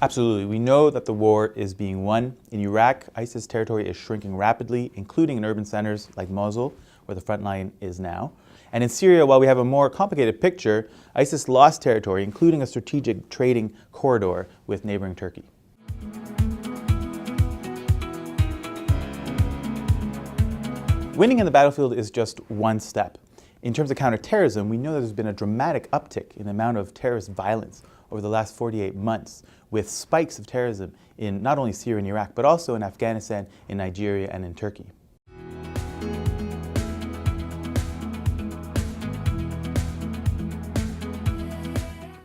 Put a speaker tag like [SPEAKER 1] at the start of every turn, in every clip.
[SPEAKER 1] Absolutely. We know that the war is being won. In Iraq, ISIS territory is shrinking rapidly, including in urban centers like Mosul, where the front line is now. And in Syria, while we have a more complicated picture, ISIS lost territory, including a strategic trading corridor with neighboring Turkey. Winning in the battlefield is just one step. In terms of counterterrorism, we know that there's been a dramatic uptick in the amount of terrorist violence over the last 48 months, with spikes of terrorism in not only Syria and Iraq, but also in Afghanistan, in Nigeria, and in Turkey.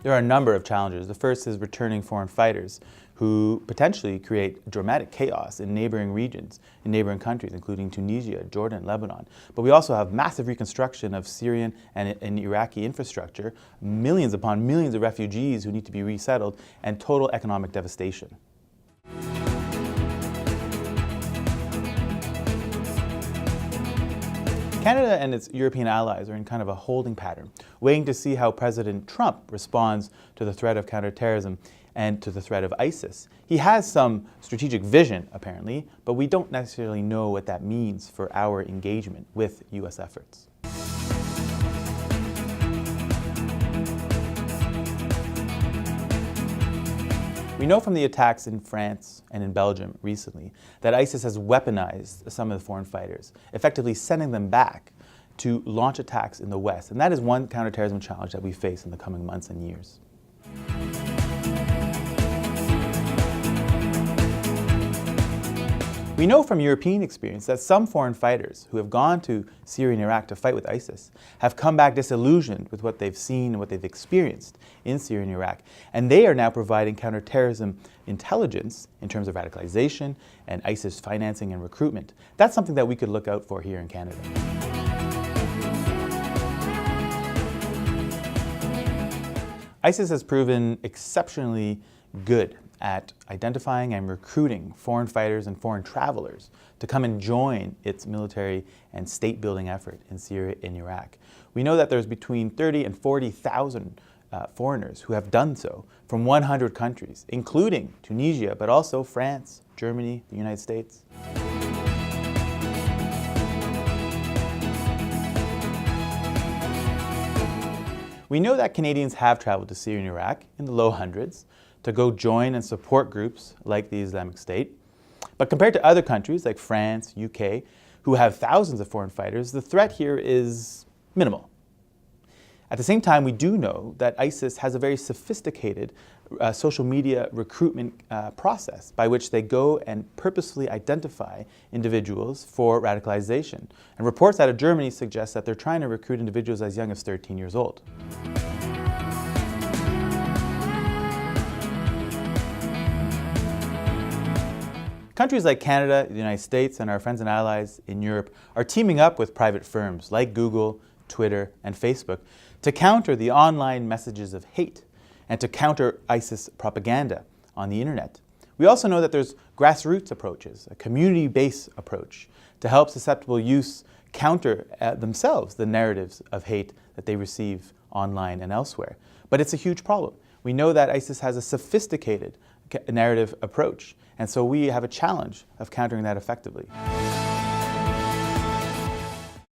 [SPEAKER 1] There are a number of challenges. The first is returning foreign fighters who potentially create dramatic chaos in neighboring regions, in neighboring countries, including Tunisia, Jordan, Lebanon. But we also have massive reconstruction of Syrian and Iraqi infrastructure, millions upon millions of refugees who need to be resettled, and total economic devastation. Canada and its European allies are in kind of a holding pattern, waiting to see how President Trump responds to the threat of counterterrorism and to the threat of ISIS. He has some strategic vision, apparently, but we don't necessarily know what that means for our engagement with U.S. efforts. We know from the attacks in France and in Belgium recently that ISIS has weaponized some of the foreign fighters, effectively sending them back to launch attacks in the West. And that is one counterterrorism challenge that we face in the coming months and years. We know from European experience that some foreign fighters who have gone to Syria and Iraq to fight with ISIS have come back disillusioned with what they've seen and what they've experienced in Syria and Iraq. And they are now providing counterterrorism intelligence in terms of radicalization and ISIS financing and recruitment. That's something that we could look out for here in Canada. ISIS has proven exceptionally good at identifying and recruiting foreign fighters and foreign travelers to come and join its military and state-building effort in Syria and Iraq. We know that there's between 30 and 40,000 foreigners who have done so from 100 countries, including Tunisia, but also France, Germany, the United States. We know that Canadians have traveled to Syria and Iraq in the low hundreds to go join and support groups like the Islamic State. But compared to other countries like France, UK, who have thousands of foreign fighters, the threat here is minimal. At the same time, we do know that ISIS has a very sophisticated social media recruitment process by which they go and purposefully identify individuals for radicalization. And reports out of Germany suggest that they're trying to recruit individuals as young as 13 years old. Countries like Canada, the United States, and our friends and allies in Europe are teaming up with private firms like Google, Twitter, and Facebook to counter the online messages of hate and to counter ISIS propaganda on the internet. We also know that there's grassroots approaches, a community-based approach to help susceptible youths counter themselves the narratives of hate that they receive online and elsewhere. But it's a huge problem. We know that ISIS has a sophisticated narrative approach, and so we have a challenge of countering that effectively.